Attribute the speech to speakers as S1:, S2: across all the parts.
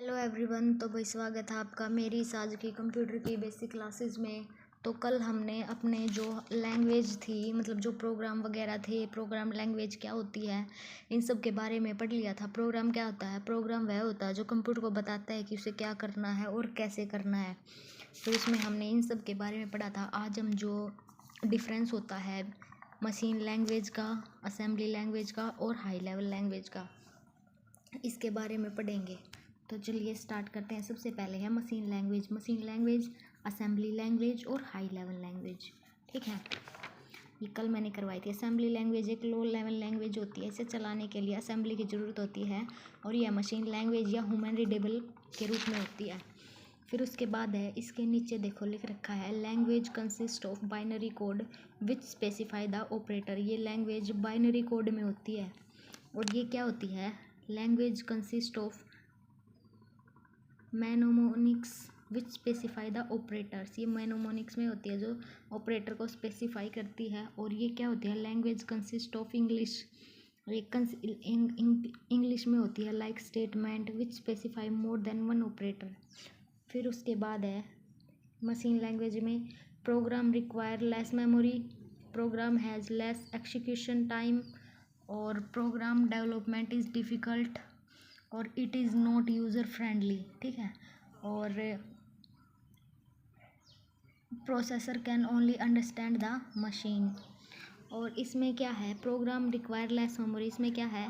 S1: Hello everyone. तो भाई स्वागत है आपका मेरी इस आज की कंप्यूटर की बेसिक क्लासेस में। तो कल हमने अपने जो लैंग्वेज थी मतलब जो प्रोग्राम वगैरह थे, प्रोग्राम लैंग्वेज क्या होती है, इन सब के बारे में पढ़ लिया था। प्रोग्राम क्या होता है? प्रोग्राम वह होता है जो कंप्यूटर को बताता है कि उसे क्या करना है और कैसे करना है। तो इसमें हमने इन सब के बारे में पढ़ा था। आज हम जो डिफरेंस होता है मशीन लैंग्वेज का, असेंबली लैंग्वेज का और हाई लेवल लैंग्वेज का, इसके बारे में पढ़ेंगे। तो चलिए स्टार्ट करते हैं। सबसे पहले है मशीन लैंग्वेज, असेंबली लैंग्वेज और हाई लेवल लैंग्वेज। ठीक है, ये कल मैंने करवाई थी। असेंबली लैंग्वेज एक लो लेवल लैंग्वेज होती है। इसे चलाने के लिए असेंबली की ज़रूरत होती है और यह मशीन लैंग्वेज या ह्यूमन रीडेबल के रूप में होती है। फिर उसके बाद है, इसके नीचे देखो लिख रखा है language consist of binary code which specify the operator. ये लैंग्वेज बाइनरी कोड में होती है। और ये क्या होती है? Language consist of mnemonics which specify the operators. ये मैनोमोनिक्स में होती है जो ऑपरेटर को स्पेसिफाई करती है। और ये क्या होती है? Language consist of English, English में होती है like statement which specify more than one operator. फिर उसके बाद है मशीन लैंग्वेज में program require less memory, program has less execution time और प्रोग्राम डेवलपमेंट इज़ डिफ़िकल्ट और it is not user friendly. ठीक है, और processor can only understand the machine. और इसमें क्या है? Program require less memory. इसमें क्या है?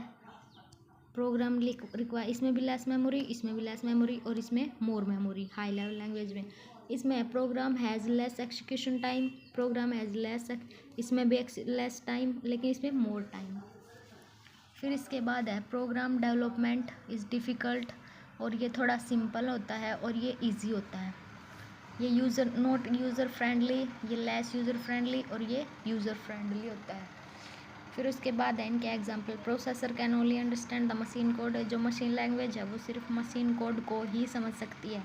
S1: प्रोग्राम रिक्वायर, इसमें भी लेस मेमोरी, इसमें भी लेस मेमोरी और इसमें more memory. High level language में इसमें program has less execution time, program has less, इसमें भी लेस टाइम लेकिन इसमें मोर टाइम। फिर इसके बाद है प्रोग्राम डेवलपमेंट इज़ डिफ़िकल्ट, और ये थोड़ा सिंपल होता है और ये इजी होता है। ये यूज़र नॉट यूज़र फ्रेंडली, ये लेस यूज़र फ्रेंडली और ये यूज़र फ्रेंडली होता है। फिर उसके बाद है इनके example, processor can only understand the machine code. जो मशीन लैंग्वेज है वो सिर्फ मशीन कोड को ही समझ सकती है।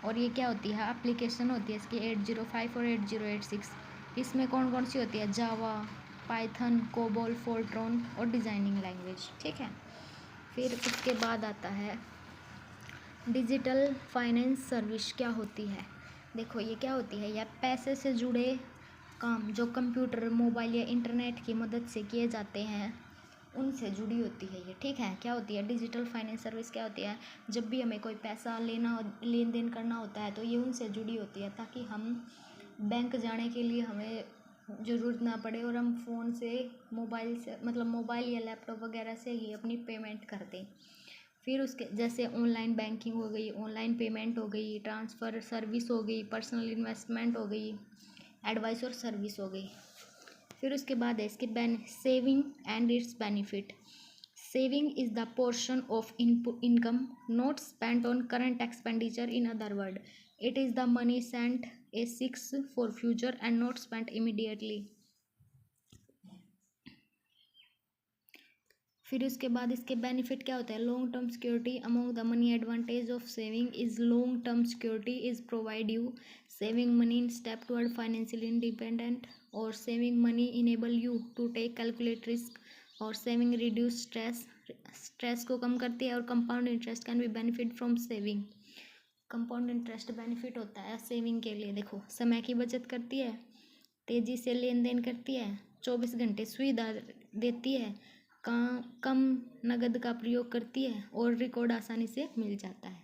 S1: और ये क्या होती है? एप्लीकेशन होती है इसकी 805 और 8086। इसमें कौन कौन सी होती है? जावा, पाइथन, कोबोल, फोर्ट्रॉन और डिज़ाइनिंग लैंग्वेज। ठीक है, फिर उसके बाद आता है डिजिटल फाइनेंस सर्विस। क्या होती है? देखो ये क्या होती है? यह पैसे से जुड़े काम जो कंप्यूटर, मोबाइल या इंटरनेट की मदद से किए जाते हैं उनसे जुड़ी होती है ये। ठीक है, क्या होती है डिजिटल फाइनेंस सर्विस? क्या होती है? जब भी हमें कोई पैसा लेना, लेन देन करना होता है तो ये उनसे जुड़ी होती है, ताकि हम बैंक जाने के लिए हमें ज़रूरत ना पड़े और हम फ़ोन से, मोबाइल से, मतलब मोबाइल या लैपटॉप वगैरह से ही अपनी पेमेंट कर दें। फिर उसके जैसे ऑनलाइन बैंकिंग हो गई, ऑनलाइन पेमेंट हो गई, ट्रांसफ़र सर्विस हो गई, पर्सनल इन्वेस्टमेंट हो गई, एडवाइस और सर्विस हो गई। फिर उसके बाद है इसके saving and it's benefit. Saving is the portion of income not spent on current expenditure. In other word, it is the money sent a six for future and not spent immediately. फिर उसके बाद इसके benefit क्या होता है? Long term security among the money advantage of saving is long term security is provide you saving money in step toward financial independent, और saving money enable you to take calculate risk, और saving reduce stress को कम करती है, और compound interest can be benefit from saving. Compound interest benefit होता है saving के लिए। देखो, समय की बचत करती है, तेज़ी से लेन देन करती है, 24 घंटे सुविधा देती है, कम नगद का प्रयोग करती है और रिकॉर्ड आसानी से मिल जाता है।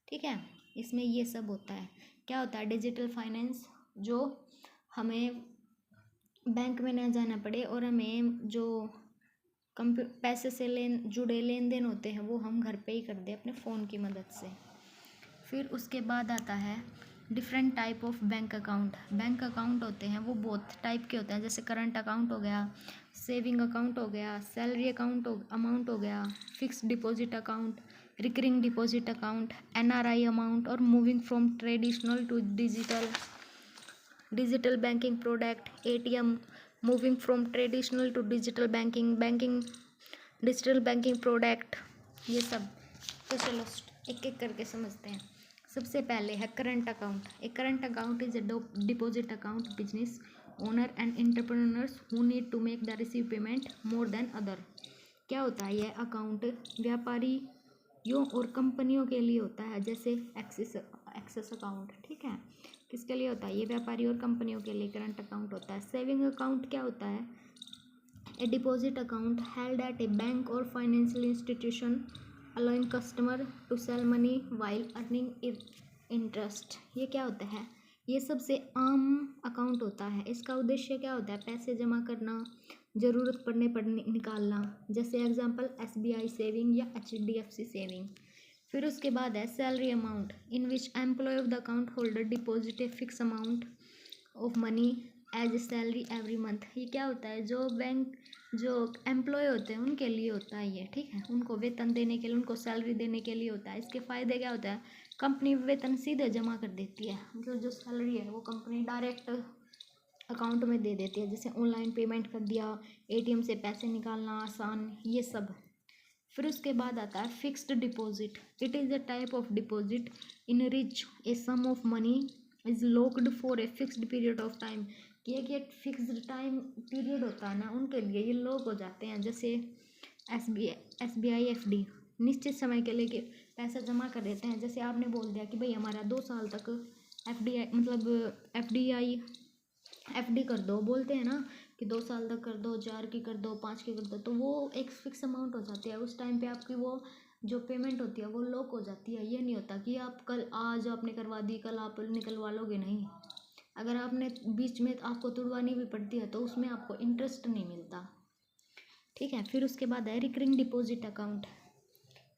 S1: ठीक है, इसमें ये सब होता है। क्या होता है डिजिटल फाइनेंस? जो हमें बैंक में ना जाना पड़े और हमें जो पैसे से जुड़े लेन देन होते हैं वो हम घर पे ही कर दें अपने फ़ोन की मदद से। फिर उसके बाद आता है different type of bank account. Bank account होते हैं वो बहुत टाइप के होते हैं, जैसे करंट अकाउंट हो गया, सेविंग अकाउंट हो गया, सैलरी अकाउंट अमाउंट हो गया, fix deposit account, recurring deposit account, NRI amount, और moving from traditional to digital banking product, ATM, moving from traditional to digital banking digital banking product, ये सब। तो चलो एक एक करके समझते हैं। सबसे पहले है current account. A current account is a deposit account business owner and entrepreneurs who need to make the receive payment more than other. क्या होता है यह अकाउंट? व्यापारियों और कंपनियों के लिए होता है, जैसे एक्सेस अकाउंट, ठीक है। किसके लिए होता है ये? व्यापारी और कंपनियों के लिए करंट अकाउंट होता है। सेविंग अकाउंट क्या होता है? A deposit account held at a bank और financial institution allowing customer to sell money while earning interest. ये क्या होता है? ये सबसे आम अकाउंट होता है। इसका उद्देश्य क्या होता है? पैसे जमा करना, ज़रूरत पड़ने पर निकालना, जैसे एग्जांपल SBI सेविंग या HDFC सेविंग। फिर उसके बाद है salary amount, in which employ of the account holder deposit a fix amount of money as a salary every month. ये क्या होता है? जो एम्प्लॉय होते हैं उनके लिए होता है ये, ठीक है। उनको वेतन देने के लिए, उनको सैलरी देने के लिए होता है। इसके फ़ायदे क्या होता है? कंपनी वेतन सीधे जमा कर देती है, मतलब जो सैलरी है वो कंपनी डायरेक्ट अकाउंट में दे देती है, जैसे ऑनलाइन पेमेंट कर दिया, ATM से पैसे निकालना आसान, ये सब। फिर उसके बाद आता है fixed deposit. It is a type of deposit in which a sum of money is locked for a fixed period of time. कि एक फिक्स्ड टाइम पीरियड होता है ना, उनके लिए ये लॉक हो जाते हैं, जैसे SBI FD निश्चित समय के लिए पैसा जमा कर देते हैं। जैसे आपने बोल दिया कि भाई हमारा 2 साल तक FDI मतलब FD कर दो, बोलते हैं ना कि 2 साल तक कर दो, 4 की कर दो, 5 की कर दो, तो वो एक फिक्स अमाउंट हो जाती है। उस टाइम पे आपकी वो जो पेमेंट होती है वो लॉक हो जाती है। ये नहीं होता कि आप कल आज आपने करवा दी, कल आप निकलवा लोगे, नहीं। अगर आपने बीच में आपको तुड़वानी भी पड़ती है तो उसमें आपको इंटरेस्ट नहीं मिलता, ठीक है। फिर उसके बाद है recurring deposit account.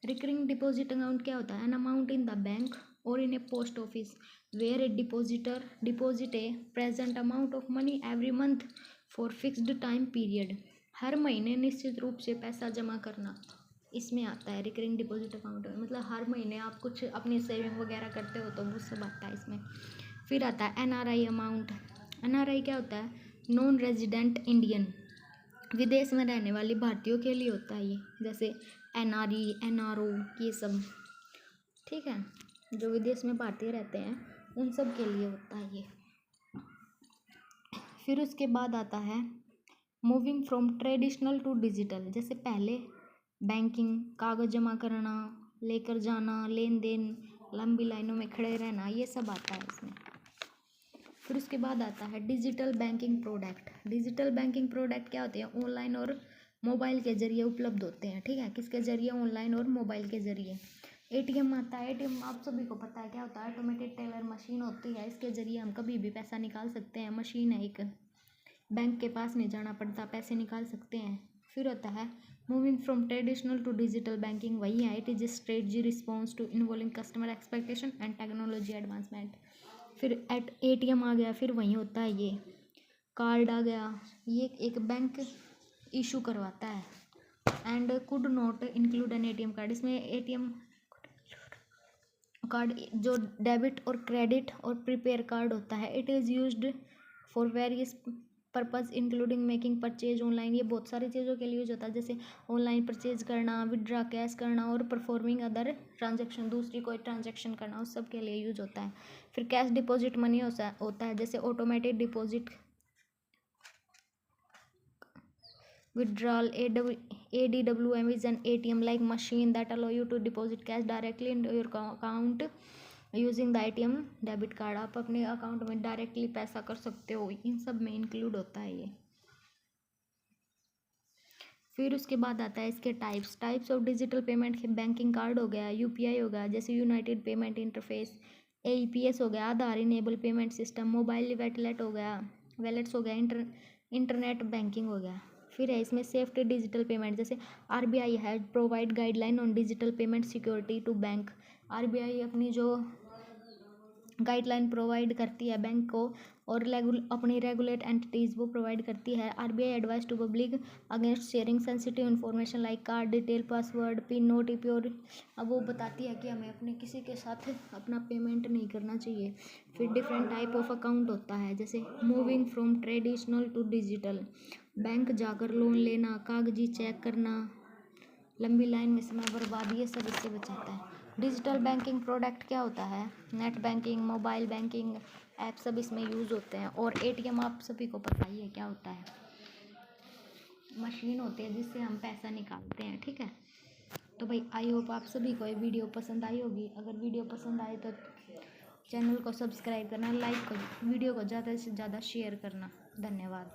S1: Recurring deposit account क्या होता है? An amount in the bank और in a post office where a depositor deposit a present amount of money every month for fixed time period. हर महीने निश्चित रूप से पैसा जमा करना इसमें आता है रिकरिंग डिपॉजिट अकाउंट में, मतलब हर महीने आप कुछ अपनी सेविंग वगैरह करते हो तो वो सब आता है इसमें। फिर आता है NRI अमाउंट। NRI क्या होता है? नॉन रेजिडेंट इंडियन, विदेश में रहने वाले भारतीयों के लिए होता है ये, जैसे NRE NRO ये सब, ठीक है। जो विदेश में भारतीय रहते हैं उन सब के लिए होता है ये। फिर उसके बाद आता है moving from traditional to digital. जैसे पहले बैंकिंग, कागज़ जमा करना, लेकर जाना, लेन देन, लंबी लाइनों में खड़े रहना, ये सब आता है इसमें। फिर उसके बाद आता है digital banking product. Digital banking product क्या होते हैं? ऑनलाइन और मोबाइल के ज़रिए उपलब्ध होते हैं, ठीक है। किसके ज़रिए? ऑनलाइन और मोबाइल के ज़रिए। ATM आता है। ATM आप सभी को पता है क्या होता है? ऑटोमेटेड टेलर मशीन होती है, इसके ज़रिए हम कभी भी पैसा निकाल सकते हैं। मशीन है एक, बैंक के पास नहीं जाना पड़ता, पैसे निकाल सकते हैं। फिर होता है moving from traditional to digital banking. वही है, it is strategy response to involving customer expectation and technology advancement. फिर ATM आ गया, फिर वहीं होता है ये कार्ड आ गया, ये एक बैंक इशू करवाता है। And could not include an ATM card. इसमें ATM कार्ड जो डेबिट और क्रेडिट और प्रीपेयर कार्ड होता है, it is used for various purpose including making purchase online. ये बहुत सारी चीज़ों के लिए यूज होता है, जैसे ऑनलाइन परचेज करना, विड्रा कैश करना और परफॉर्मिंग अदर ट्रांजेक्शन, दूसरी कोई ट्रांजेक्शन करना, उस सब के लिए यूज होता है। फिर कैश डिपॉजिट मनी होता है, जैसे automated deposit, withdrawal. ADWM is an ATM like machine that allow you to deposit cash directly into your account using the ATM debit card. आप अपने अकाउंट में डायरेक्टली पैसा कर सकते हो, इन सब में इंक्लूड होता है ये। फिर उसके बाद आता है इसके types of digital payment. Banking card हो गया, UPI हो गया, जैसे यूनाइटेड पेमेंट इंटरफेस, AEPS हो गया, Aadhaar enable payment system, mobile wallet हो गया, वैलेट्स हो गया, इंटरनेट बैंकिंग हो गया। फिर है इसमें सेफ्टी डिजिटल पेमेंट, जैसे RBI है provide guideline on digital payment security to bank. RBI अपनी जो गाइडलाइन प्रोवाइड करती है बैंक को और अपनी रेगुलेट एंटिटीज़ वो प्रोवाइड करती है। RBI advice to public against sharing sensitive information like card detail, password, pin, OTP। और अब वो बताती है कि हमें अपने किसी के साथ अपना पेमेंट नहीं करना चाहिए। फिर डिफरेंट टाइप ऑफ अकाउंट होता है, जैसे moving from traditional to digital, bank जाकर लोन लेना, कागजी चेक करना, लंबी लाइन में समय बर्बाद, ये सब इससे बचाता है। डिजिटल बैंकिंग प्रोडक्ट क्या होता है? Net banking, mobile banking app सब इसमें यूज़ होते हैं। और ATM आप सभी को पता ही है क्या होता है, मशीन होती है जिससे हम पैसा निकालते हैं, ठीक है। तो भाई आई होप आप सभी को ये वीडियो पसंद आई होगी। अगर वीडियो पसंद आए तो चैनल को सब्सक्राइब करना, वीडियो को ज़्यादा से ज़्यादा शेयर करना। धन्यवाद।